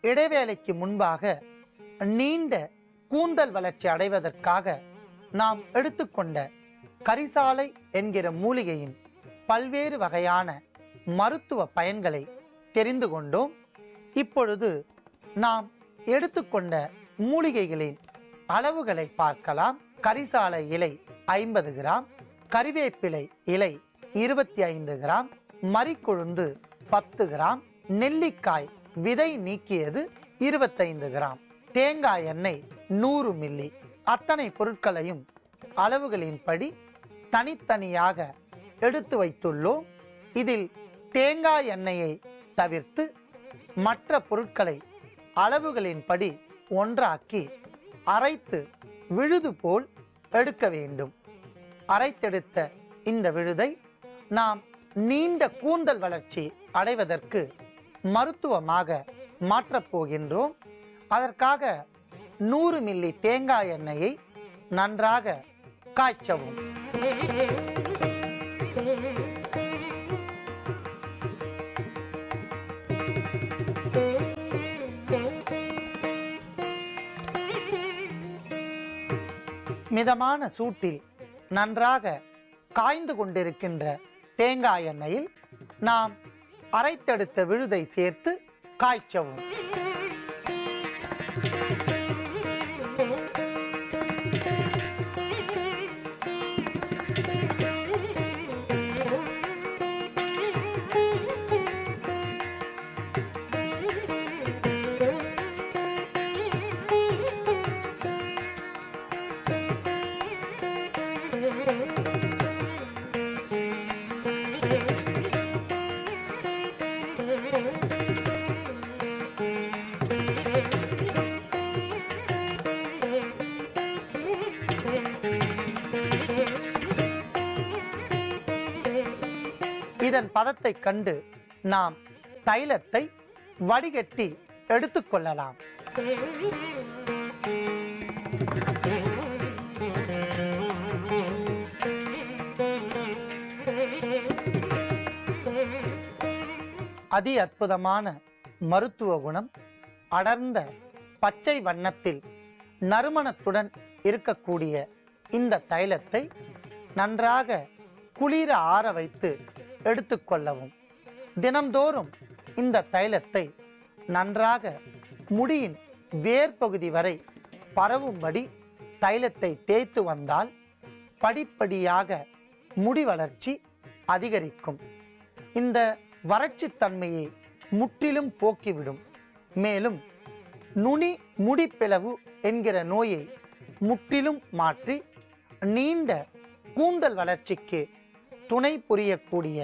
இடைவேளைக்கு முன்பாக நீண்ட கூந்தல் வளர்ச்சி அடைவதற்காக நாம் எடுத்துக்கொண்ட கரிசாலை என்கிற மூலிகையின் பல்வேறு வகையான மருத்துவ பயன்களை தெரிந்து கொண்டோம். இப்பொழுது நாம் எடுத்துக்கொண்ட மூலிகைகளின் அளவுகளை பார்க்கலாம். கரிசாலை இலை 50 கிராம், கறிவேப்பிலை இலை 25 கிராம், மரிக்கொழுந்து 10 கிராம், நெல்லிக்காய் விதை நீக்கியது 25 கிராம், தேங்காய் எண்ணெய் 100 மில்லி. அத்தனை பொருட்களையும் அளவுகளின்படி தனித்தனியாக எடுத்து வைத்துள்ளோம். இதில் தேங்காய் எண்ணெயை தவிர்த்து மற்ற பொருட்களை அளவுகளின்படி ஒன்றாக்கி அரைத்து விழுது போல் எடுக்க வேண்டும். அரைத்தெடுத்த இந்த விழுதை நாம் நீண்ட கூந்தல் வளர்ச்சி அடைவதற்கு மருத்துவமாக மாற்றப் போகின்றோம். அதற்காக 100 மில்லி தேங்காய் எண்ணெயை நன்றாக காய்ச்சவும். மிதமான சூட்டில் நன்றாக காய்ந்து கொண்டிருக்கின்ற தேங்காய் எண்ணெயில் நாம் அரைத்தெடுத்த விழுதை சேர்த்து காய்ச்சவும். இதன் பதத்தை கண்டு நாம் தைலத்தை வடிகட்டி எடுத்துக்கொள்ளலாம். அதி அற்புதமான மருத்துவ குணம், அடர்ந்த பச்சை வண்ணத்தில் நறுமணத்துடன் இருக்கக்கூடிய இந்த தைலத்தை நன்றாக குளிர ஆற வைத்து எடுத்துக்கொள்ளவும். தினம்தோறும் இந்த தைலத்தை நன்றாக முடியின் வேர்பகுதி வரை பரவும்படி தைலத்தை தேய்த்து வந்தால் படிப்படியாக முடி வளர்ச்சி அதிகரிக்கும். இந்த வறட்சி தன்மையை முற்றிலும் போக்கிவிடும். மேலும் நுனி முடிப்பிளவு என்கிற நோயை முற்றிலும் மாற்றி நீண்ட கூந்தல் வளர்ச்சிக்கு துணை புரியக்கூடிய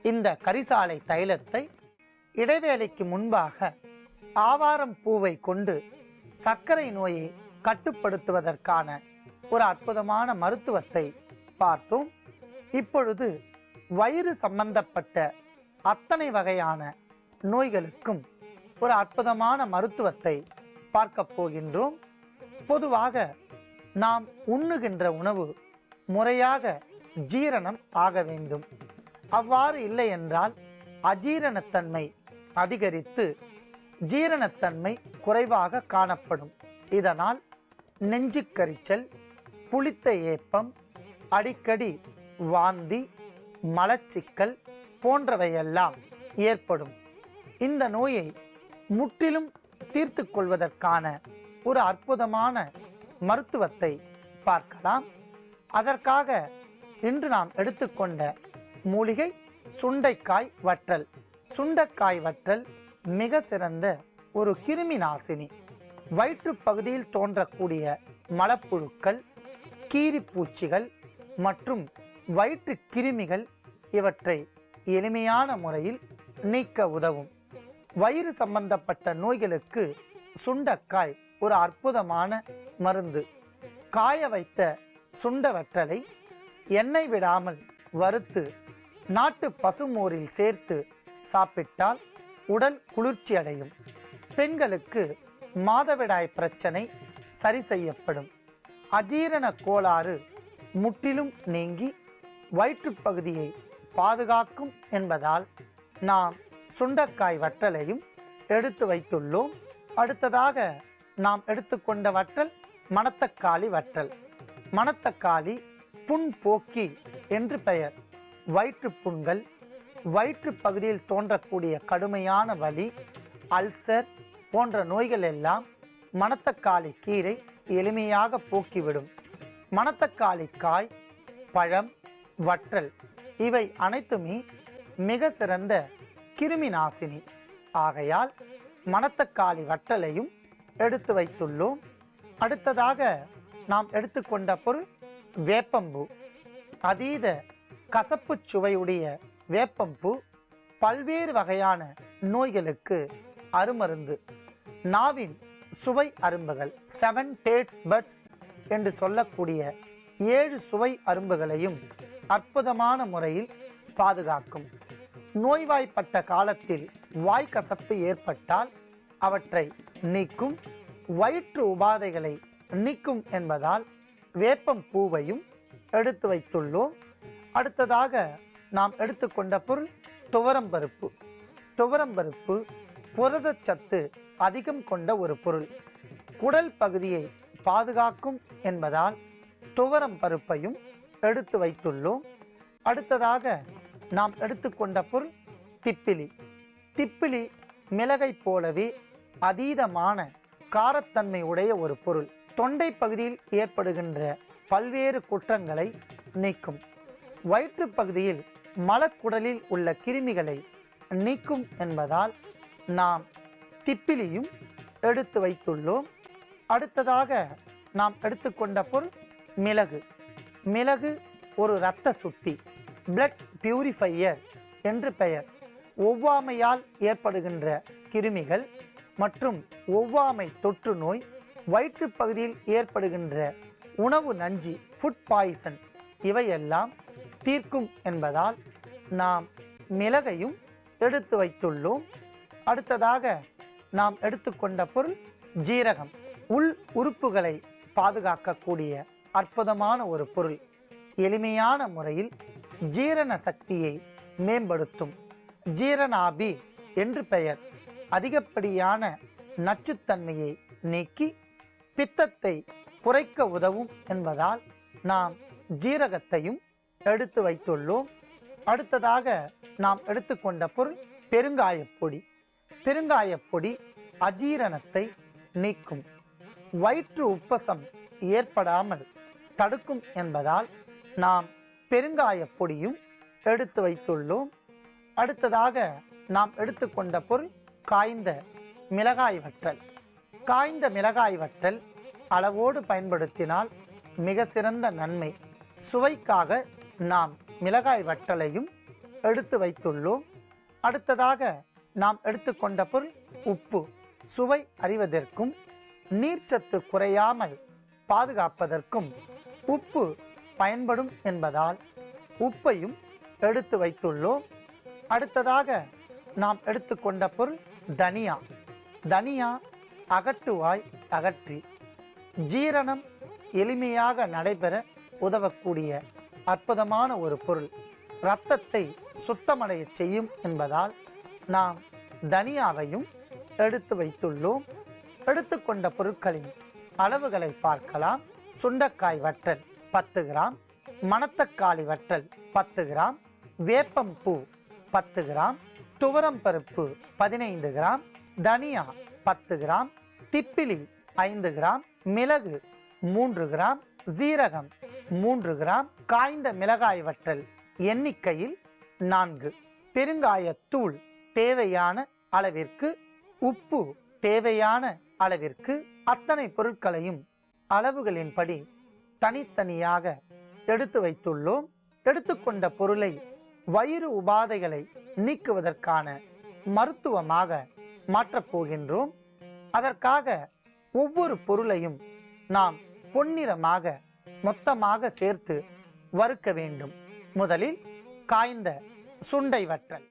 இந்த கரிசாலை தைலத்தை இடைவேளைக்கு முன்பாக ஆவாரம் பூவை கொண்டு சர்க்கரை நோயை கட்டுப்படுத்துவதற்கான ஒரு அற்புதமான மருத்துவத்தை பார்த்தோம். இப்பொழுது வயிறு சம்பந்தப்பட்ட அத்தனை வகையான நோய்களுக்கும் ஒரு அற்புதமான மருத்துவத்தை பார்க்க போகின்றோம். பொதுவாக நாம் உண்ணுகின்ற உணவு முறையாக ஜீரணம் ஆக வேண்டும். அவ்வாறு இல்லை என்றால் அஜீரணத்தன்மை அதிகரித்து ஜீரணத்தன்மை குறைவாக காணப்படும். இதனால் நெஞ்சுக்கரிச்சல், புளித்த ஏப்பம், அடிக்கடி வாந்தி, மலச்சிக்கல் போன்றவையெல்லாம் ஏற்படும். இந்த நோயை முற்றிலும் தீர்த்து கொள்வதற்கான ஒரு அற்புதமான மருத்துவத்தை பார்க்கலாம். அதற்காக இன்று நாம் எடுத்துக்கொண்ட மூலிகை சுண்டைக்காய் வற்றல். சுண்டைக்காய் வற்றல் மிக சிறந்த ஒரு கிருமி நாசினி. வயிற்று பகுதியில் தோன்றக்கூடிய மலப்புழுக்கள், கீரிப்பூச்சிகள் மற்றும் வயிற்று கிருமிகள் இவற்றை எளிமையான முறையில் நீக்க உதவும். வயிறு சம்பந்தப்பட்ட நோய்களுக்கு சுண்டைக்காய் ஒரு அற்புதமான மருந்து. காய வைத்த சுண்ட வற்றலை எண்ணெய் விடாமல் வறுத்து நாட்டு பசுமோரில் சேர்த்து சாப்பிட்டால் உடல் குளிர்ச்சி அடையும். பெண்களுக்கு மாதவிடாய் பிரச்சனை சரி செய்யப்படும். அஜீரண கோளாறு முற்றிலும் நீங்கி வயிற்றுப்பகுதியை பாதுகாக்கும் என்பதால் நாம் சுண்டைக்காய் வற்றலையும் எடுத்து வைத்துள்ளோம். அடுத்ததாக நாம் எடுத்துக்கொண்ட வற்றல் மணத்தக்காளி வற்றல். மணத்தக்காளி புண் போக்கி என்று பெயர். வயிற்று புண்கள், வயிற்று பகுதியில் தோன்றக்கூடிய கடுமையான வலி, அல்சர் போன்ற நோய்கள் எல்லாம் மணத்தக்காளி கீரை எளிமையாக போக்கிவிடும். மணத்தக்காளி காய், பழம், வற்றல் இவை அனைத்துமே மிக சிறந்த கிருமி நாசினி. ஆகையால் மணத்தக்காளி வற்றலையும் எடுத்து வைத்துள்ளோம். அடுத்ததாக நாம் எடுத்துக்கொண்ட பொருள் வேப்பம்பூ. அதீத கசப்பு சுவையுடைய வேப்பம்பூ பல்வேறு வகையான நோய்களுக்கு அருமருந்து. நாவின் சுவை அரும்புகள் 7 டேஸ்ட் பட்ஸ் என்று சொல்லக்கூடிய 7 சுவை அரும்புகளையும் அற்புதமான முறையில் பாதுகாக்கும். நோய்வாய்ப்பட்ட காலத்தில் வாய்க்கசப்பு ஏற்பட்டால் அவற்றை நீக்கும். வயிற்று உபாதைகளை நீக்கும் என்பதால் வேப்பம் பூவையும் எடுத்து வைத்துள்ளோம். அடுத்ததாக நாம் எடுத்துக்கொண்ட பொருள் துவரம்பருப்பு. துவரம்பருப்பு புரதச்சத்து அதிகம் கொண்ட ஒரு பொருள். குடல் பகுதியை பாதுகாக்கும் என்பதால் துவரம் பருப்பையும் எடுத்து வைத்துள்ளோம். அடுத்ததாக நாம் எடுத்துக்கொண்ட பொருள் திப்பிலி. திப்பிலி மிளகை போலவே அதீதமான காரத்தன்மை உடைய ஒரு பொருள். தொண்டை பகுதியில் ஏற்படுகின்ற பல்வேறு குற்றங்களை நீக்கும். வயிற்று பகுதியில் மலக்குடலில் உள்ள கிருமிகளை நீக்கும் என்பதால் நாம் திப்பிலியும் எடுத்து வைத்துள்ளோம். அடுத்ததாக நாம் எடுத்துக்கொண்ட பொருள் மிளகு. மிளகு ஒரு இரத்த சுத்தி, பிளட் பியூரிஃபையர் என்று பெயர். ஒவ்வாமையால் ஏற்படுகின்ற கிருமிகள் மற்றும் ஒவ்வாமை தொற்று நோய், வயிற்று பகுதியில் ஏற்படுகின்ற உணவு நஞ்சு, ஃபுட் பாய்சன் இவையெல்லாம் தீர்க்கும் என்பதால் நாம் மிளகையும் எடுத்து வைத்துள்ளோம். அடுத்ததாக நாம் எடுத்துக்கொண்ட பொருள் ஜீரகம். உள் உறுப்புகளை பாதுகாக்கக்கூடிய அற்புதமான ஒரு பொருள். எளிமையான முறையில் ஜீரண சக்தியை மேம்படுத்தும். ஜீரணாபி என்று பெயர். அதிகப்படியான நச்சுத்தன்மையை நீக்கி பித்தத்தை குறைக்க உதவும் என்பதால் நாம் ஜீரகத்தையும் எடுத்து வைத்துள்ளோம். அடுத்ததாக நாம் எடுத்துக்கொண்ட பொருள் பெருங்காயப்பொடி. பெருங்காயப்பொடி அஜீரணத்தை நீக்கும். வயிற்று உப்பசம் ஏற்படாமல் தடுக்கும் என்பதால் நாம் பெருங்காயப்பொடியும் எடுத்து வைத்துள்ளோம். அடுத்ததாக நாம் எடுத்துக்கொண்ட பொருள் காய்ந்த மிளகாய் வற்றல். காய்ந்த மிளகாய் வற்றல் அளவோடு பயன்படுத்தினால் மிக சிறந்த நன்மை. சுவைக்காக நாம் மிளகாய் வற்றலையும் எடுத்து வைத்துள்ளோம். அடுத்ததாக நாம் எடுத்துக்கொண்ட பொருள் உப்பு. சுவை அறிவதற்கும் நீர்ச்சத்து குறையாமல் பாதுகாப்பதற்கும் உப்பு பயன்படும் என்பதால் உப்பையும் எடுத்து வைத்துள்ளோம். அடுத்ததாக நாம் எடுத்துக்கொண்ட பொருள் தனியா. தனியா அகட்டுவாய் அகற்றி ஜீரணம் எளிமையாக நடைபெற உதவக்கூடிய அற்புதமான ஒரு பொருள். இரத்தத்தை சுத்தமடைய செய்யும் என்பதால் நாம் தனியாவையும் எடுத்து வைத்துள்ளோம். எடுத்துக்கொண்ட பொருட்களின் அளவுகளை பார்க்கலாம். சுண்டைக்காய் வற்றல் 10 கிராம், மணத்தக்காளி வற்றல் 10 கிராம், வேப்பம்பூ 10 கிராம், துவரம் பருப்பு 15 கிராம், தனியா 10 கிராம், திப்பிலி 5 கிராம், மிளகு 3 கிராம், சீரகம் 3 கிராம், காய்ந்த மிளகாய் வற்றல் எண்ணிக்கையில் 4, பெருங்காயத்தூள் தேவையான அளவிற்கு, உப்பு தேவையான அளவிற்கு. அத்தனை பொருட்களையும் அளவுகளின்படி தனித்தனியாக எடுத்து வைத்துள்ளோம். எடுத்துக்கொண்ட பொருளை வயிறு உபாதைகளை நீக்குவதற்கான மருத்துவமாக மாற்றப் போகின்றோம். அதற்காக ஒவ்வொரு பொருளையும் நாம் பொன்னிறமாக மொத்தமாக சேர்த்து வறுக்க வேண்டும். முதலில் காய்ந்த சுண்டை வற்றல்.